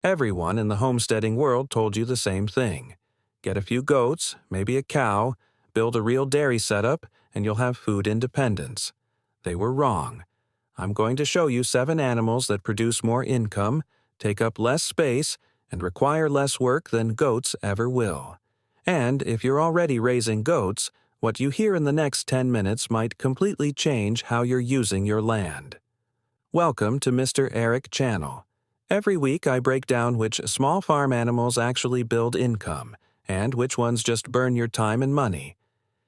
Everyone in the homesteading world told you the same thing. Get a few goats, maybe a cow, build a real dairy setup, and you'll have food independence. They were wrong. I'm going to show you 7 animals that produce more income, take up less space, and require less work than goats ever will. And if you're already raising goats, what you hear in the next 10 minutes might completely change how you're using your land. Welcome to Mr. Eric Channel. Every week I break down which small farm animals actually build income, and which ones just burn your time and money.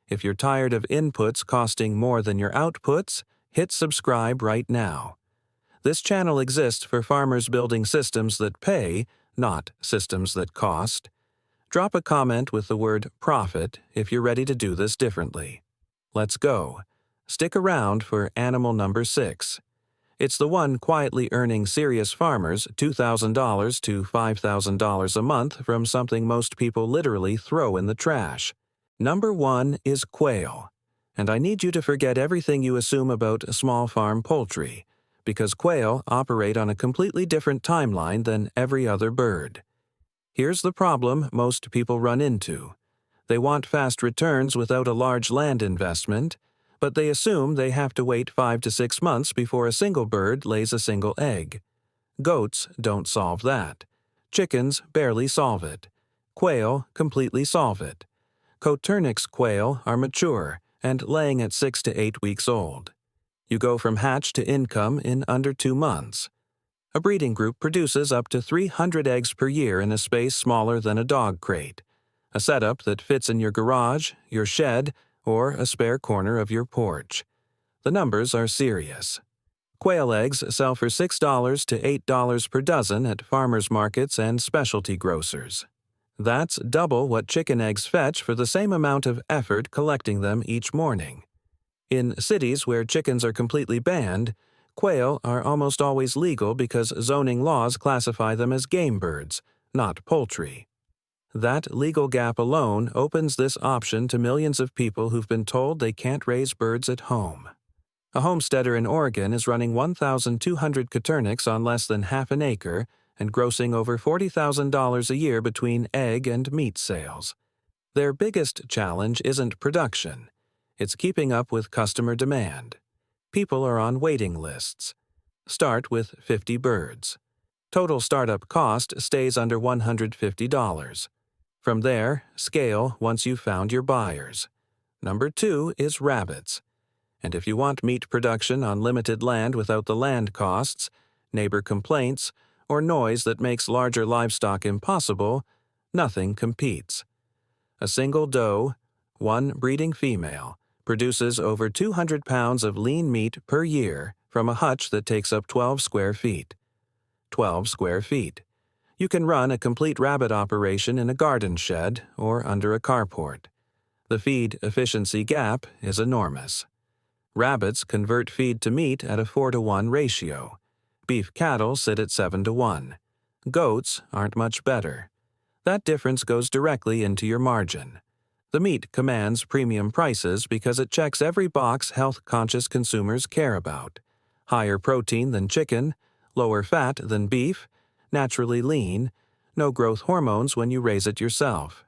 If you're tired of inputs costing more than your outputs, hit subscribe right now. This channel exists for farmers building systems that pay, not systems that cost. Drop a comment with the word profit if you're ready to do this differently. Let's go. Stick around for animal number 6. It's the one quietly earning serious farmers $2,000 to $5,000 a month from something most people literally throw in the trash. Number 1 is quail. And I need you to forget everything you assume about small farm poultry, because quail operate on a completely different timeline than every other bird. Here's the problem most people run into. They want fast returns without a large land investment, but they assume they have to wait 5 to 6 months before a single bird lays a single egg. Goats don't solve that. Chickens barely solve it. Quail completely solve it. Coturnix quail are mature and laying at 6 to 8 weeks old. You go from hatch to income in under 2 months. A breeding group produces up to 300 eggs per year in a space smaller than a dog crate, a setup that fits in your garage, your shed, or a spare corner of your porch. The numbers are serious. Quail eggs sell for $6 to $8 per dozen at farmers markets and specialty grocers. That's double what chicken eggs fetch for the same amount of effort collecting them each morning. In cities where chickens are completely banned, quail are almost always legal because zoning laws classify them as game birds, not poultry. That legal gap alone opens this option to millions of people who've been told they can't raise birds at home. A homesteader in Oregon is running 1,200 Coturnix on less than half an acre and grossing over $40,000 a year between egg and meat sales. Their biggest challenge isn't production. It's keeping up with customer demand. People are on waiting lists. Start with 50 birds. Total startup cost stays under $150. From there, scale once you've found your buyers. Number 2 is rabbits. And if you want meat production on limited land without the land costs, neighbor complaints, or noise that makes larger livestock impossible, nothing competes. A single doe, 1 breeding female, produces over 200 pounds of lean meat per year from a hutch that takes up 12 square feet. 12 square feet. You can run a complete rabbit operation in a garden shed or under a carport. The feed efficiency gap is enormous. Rabbits convert feed to meat at a 4-to-1 ratio. Beef cattle sit at 7-to-1. Goats aren't much better. That difference goes directly into your margin. The meat commands premium prices because it checks every box health-conscious consumers care about. Higher protein than chicken, lower fat than beef, naturally lean, no growth hormones when you raise it yourself.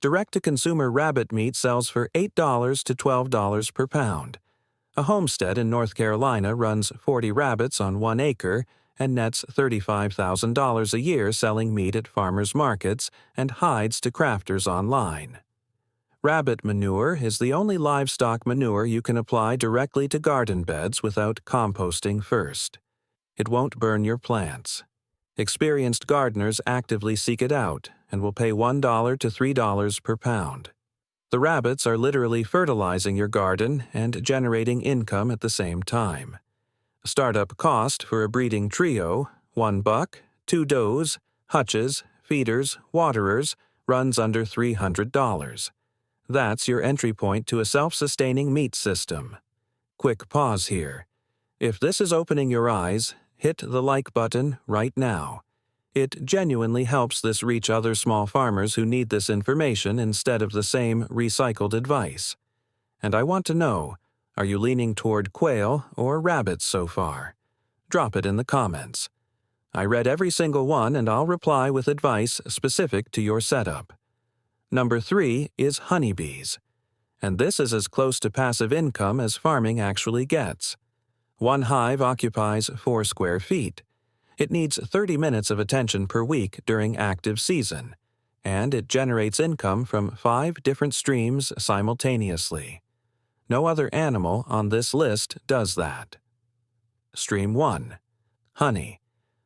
Direct-to-consumer rabbit meat sells for $8 to $12 per pound. A homestead in North Carolina runs 40 rabbits on 1 acre and nets $35,000 a year selling meat at farmers markets and hides to crafters online. Rabbit manure is the only livestock manure you can apply directly to garden beds without composting first. It won't burn your plants. Experienced gardeners actively seek it out and will pay $1 to $3 per pound. The rabbits are literally fertilizing your garden and generating income at the same time. Startup cost for a breeding trio, 1 buck, 2 does, hutches, feeders, waterers, runs under $300. That's your entry point to a self-sustaining meat system. Quick pause here. If this is opening your eyes, hit the like button right now. It genuinely helps this reach other small farmers who need this information instead of the same recycled advice. And I want to know, are you leaning toward quail or rabbits so far? Drop it in the comments. I read every single one and I'll reply with advice specific to your setup. Number 3 is honeybees. And this is as close to passive income as farming actually gets. One hive occupies 4 square feet. It needs 30 minutes of attention per week during active season, and it generates income from 5 different streams simultaneously. No other animal on this list does that. Stream 1. Honey.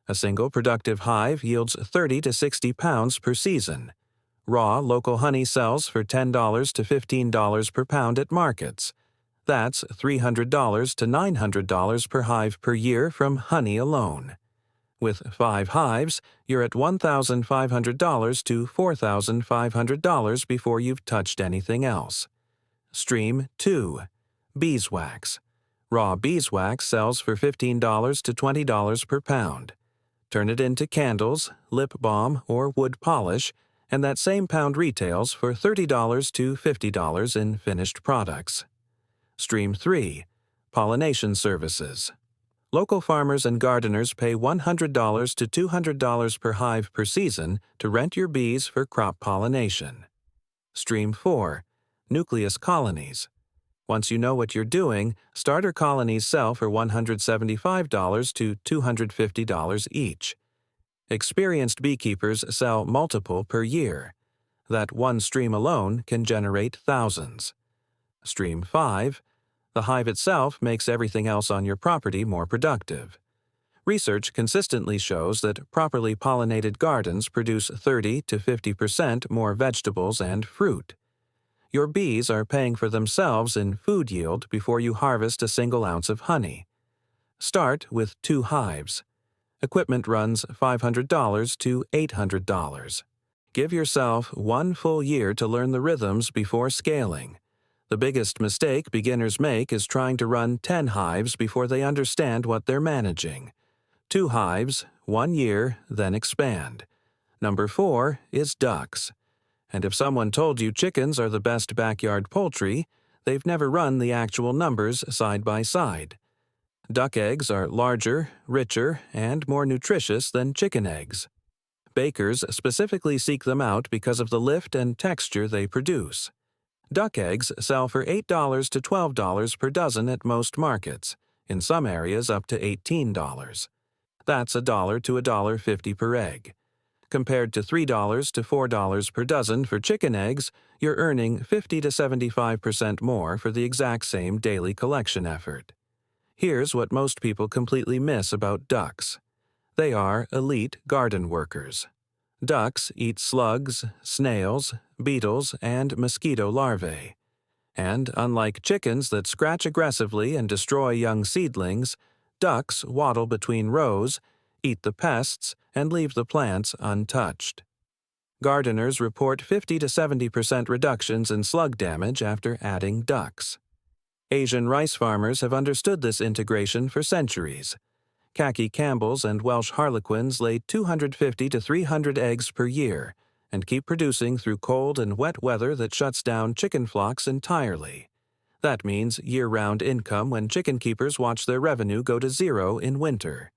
A single productive hive yields 30 to 60 pounds per season. Raw local honey sells for $10 to $15 per pound at markets. That's $300 to $900 per hive per year from honey alone. With 5 hives, you're at $1,500 to $4,500 before you've touched anything else. Stream 2. Beeswax. Raw beeswax sells for $15 to $20 per pound. Turn it into candles, lip balm, or wood polish, and that same pound retails for $30 to $50 in finished products. Stream 3. Pollination services. Local farmers and gardeners pay $100 to $200 per hive per season to rent your bees for crop pollination. Stream 4. Nucleus colonies. Once you know what you're doing, starter colonies sell for $175 to $250 each. Experienced beekeepers sell multiple per year. That one stream alone can generate thousands. Stream 5. The hive itself makes everything else on your property more productive. Research consistently shows that properly pollinated gardens produce 30 to 50% more vegetables and fruit. Your bees are paying for themselves in food yield before you harvest a single ounce of honey. Start with 2 hives. Equipment runs $500 to $800. Give yourself 1 full year to learn the rhythms before scaling. The biggest mistake beginners make is trying to run 10 hives before they understand what they're managing. 2 hives, 1 year, then expand. Number 4 is ducks. And if someone told you chickens are the best backyard poultry, they've never run the actual numbers side by side. Duck eggs are larger, richer, and more nutritious than chicken eggs. Bakers specifically seek them out because of the lift and texture they produce. Duck eggs sell for $8 to $12 per dozen at most markets, in some areas up to $18. That's $1 to $1.50 per egg. Compared to $3 to $4 per dozen for chicken eggs, you're earning 50 to 75% more for the exact same daily collection effort. Here's what most people completely miss about ducks. They are elite garden workers. Ducks eat slugs, snails, beetles, and mosquito larvae. And unlike chickens that scratch aggressively and destroy young seedlings, ducks waddle between rows, eat the pests, and leave the plants untouched. Gardeners report 50 to 70% reductions in slug damage after adding ducks. Asian rice farmers have understood this integration for centuries. Khaki Campbells and Welsh Harlequins lay 250 to 300 eggs per year and keep producing through cold and wet weather that shuts down chicken flocks entirely. That means year-round income when chicken keepers watch their revenue go to zero in winter.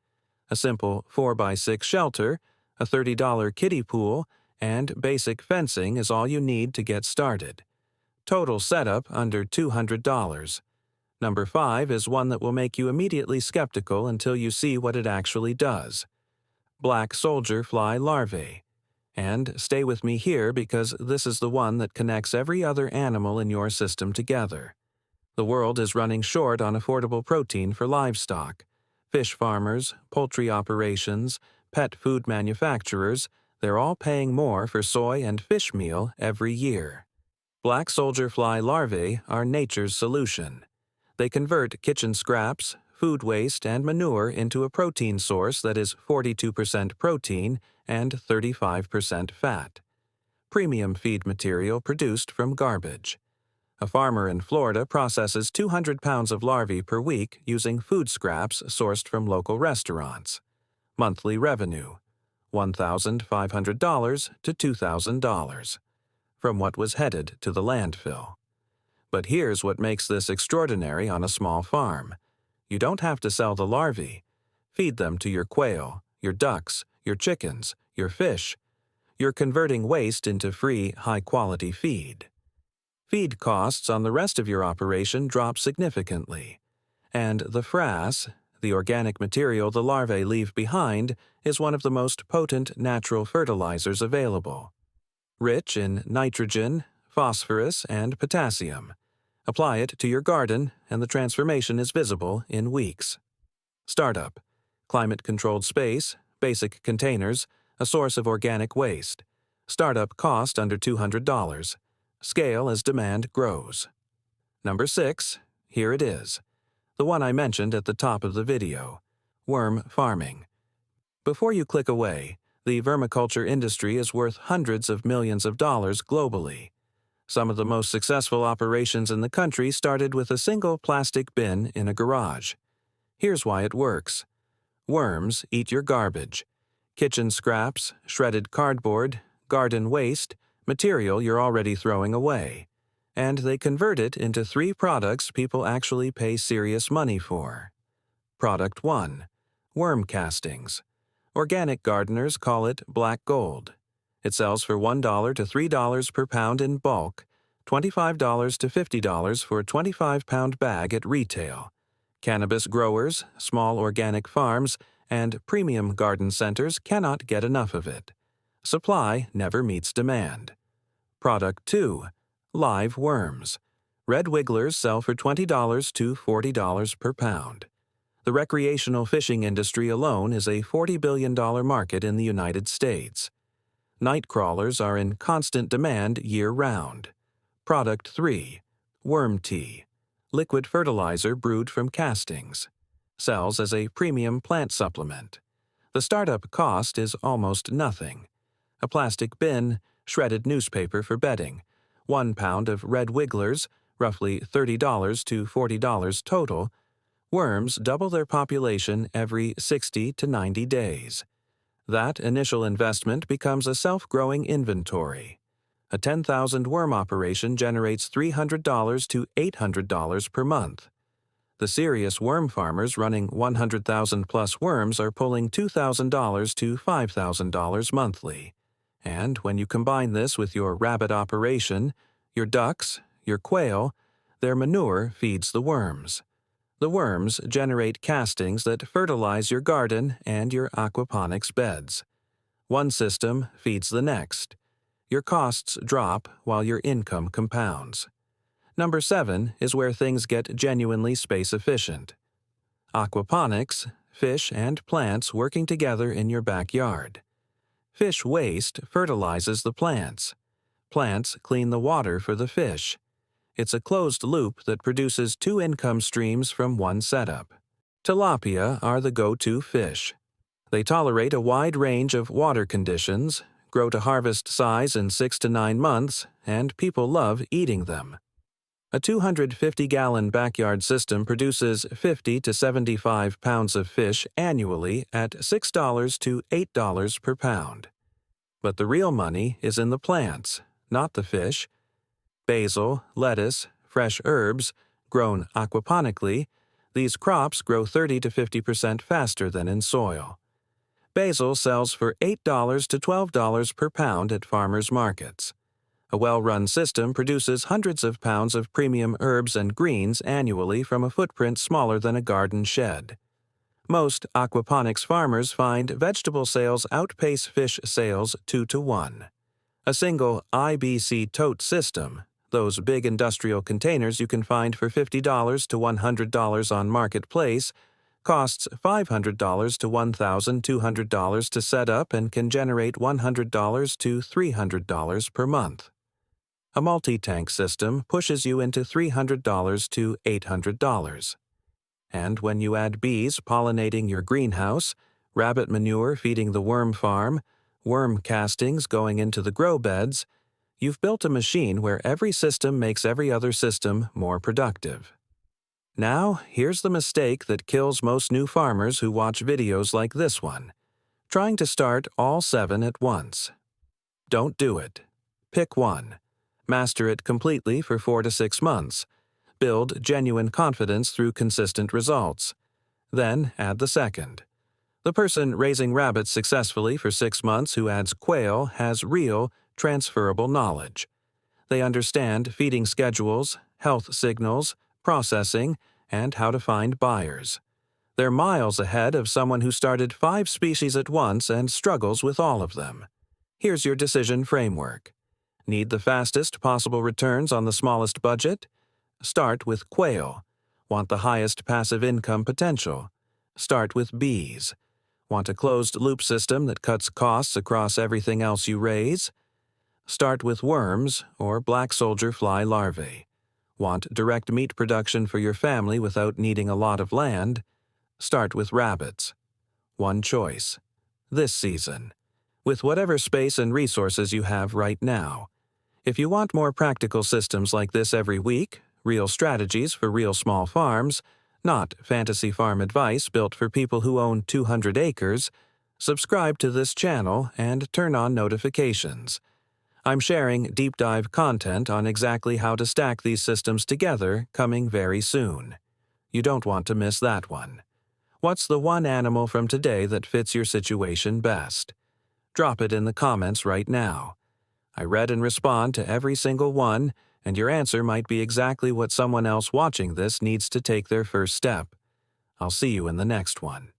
A simple 4x6 shelter, a $30 kiddie pool, and basic fencing is all you need to get started. Total setup under $200. Number 5 is one that will make you immediately skeptical until you see what it actually does. Black soldier fly larvae. And stay with me here because this is the one that connects every other animal in your system together. The world is running short on affordable protein for livestock. Fish farmers, poultry operations, pet food manufacturers, they're all paying more for soy and fish meal every year. Black soldier fly larvae are nature's solution. They convert kitchen scraps, food waste, and manure into a protein source that is 42% protein and 35% fat. Premium feed material produced from garbage. A farmer in Florida processes 200 pounds of larvae per week using food scraps sourced from local restaurants. Monthly revenue, $1,500 to $2,000, from what was headed to the landfill. But here's what makes this extraordinary on a small farm. You don't have to sell the larvae. Feed them to your quail, your ducks, your chickens, your fish. You're converting waste into free, high-quality feed. Feed costs on the rest of your operation drop significantly. And the frass, the organic material the larvae leave behind, is one of the most potent natural fertilizers available. Rich in nitrogen, phosphorus, and potassium. Apply it to your garden, and the transformation is visible in weeks. Startup: climate-controlled space, basic containers, a source of organic waste. Startup cost under $200. Scale as demand grows. Number 6, here it is. The one I mentioned at the top of the video. Worm farming. Before you click away, the vermiculture industry is worth hundreds of millions of dollars globally. Some of the most successful operations in the country started with a single plastic bin in a garage. Here's why it works. Worms eat your garbage. Kitchen scraps, shredded cardboard, garden waste, material you're already throwing away. And they convert it into 3 products people actually pay serious money for. Product 1. Worm castings. Organic gardeners call it black gold. It sells for $1 to $3 per pound in bulk, $25 to $50 for a 25-pound bag at retail. Cannabis growers, small organic farms, and premium garden centers cannot get enough of it. Supply never meets demand. Product 2. Live worms. Red wigglers sell for $20 to $40 per pound. The recreational fishing industry alone is a $40 billion market in the United States. Night crawlers are in constant demand year-round. Product 3. Worm tea. Liquid fertilizer brewed from castings. Sells as a premium plant supplement. The startup cost is almost nothing. A plastic bin, shredded newspaper for bedding, 1 pound of red wigglers, roughly $30 to $40 total. Worms double their population every 60 to 90 days. That initial investment becomes a self-growing inventory. A 10,000 worm operation generates $300 to $800 per month. The serious worm farmers running 100,000 plus worms are pulling $2,000 to $5,000 monthly. And when you combine this with your rabbit operation, your ducks, your quail, their manure feeds the worms. The worms generate castings that fertilize your garden and your aquaponics beds. One system feeds the next. Your costs drop while your income compounds. Number 7 is where things get genuinely space efficient. Aquaponics, fish and plants working together in your backyard. Fish waste fertilizes the plants. Plants clean the water for the fish. It's a closed loop that produces 2 income streams from one setup. Tilapia are the go-to fish. They tolerate a wide range of water conditions, grow to harvest size in 6 to 9 months, and people love eating them. A 250-gallon backyard system produces 50 to 75 pounds of fish annually at $6 to $8 per pound. But the real money is in the plants, not the fish. Basil, lettuce, fresh herbs, grown aquaponically, these crops grow 30 to 50% faster than in soil. Basil sells for $8 to $12 per pound at farmers' markets. A well-run system produces hundreds of pounds of premium herbs and greens annually from a footprint smaller than a garden shed. Most aquaponics farmers find vegetable sales outpace fish sales 2 to 1. A single IBC tote system, those big industrial containers you can find for $50 to $100 on Marketplace, costs $500 to $1,200 to set up and can generate $100 to $300 per month. A multi-tank system pushes you into $300 to $800. And when you add bees pollinating your greenhouse, rabbit manure feeding the worm farm, worm castings going into the grow beds, you've built a machine where every system makes every other system more productive. Now, here's the mistake that kills most new farmers who watch videos like this one: trying to start all 7 at once. Don't do it. Pick one. Master it completely for 4 to 6 months. Build genuine confidence through consistent results. Then add the second. The person raising rabbits successfully for 6 months who adds quail has real, transferable knowledge. They understand feeding schedules, health signals, processing, and how to find buyers. They're miles ahead of someone who started 5 species at once and struggles with all of them. Here's your decision framework. Need the fastest possible returns on the smallest budget? Start with quail. Want the highest passive income potential? Start with bees. Want a closed-loop system that cuts costs across everything else you raise? Start with worms or black soldier fly larvae. Want direct meat production for your family without needing a lot of land? Start with rabbits. One choice. This season. With whatever space and resources you have right now. If you want more practical systems like this every week, real strategies for real small farms, not fantasy farm advice built for people who own 200 acres, subscribe to this channel and turn on notifications. I'm sharing deep dive content on exactly how to stack these systems together coming very soon. You don't want to miss that one. What's the one animal from today that fits your situation best? Drop it in the comments right now. I read and respond to every single one, and your answer might be exactly what someone else watching this needs to take their first step. I'll see you in the next one.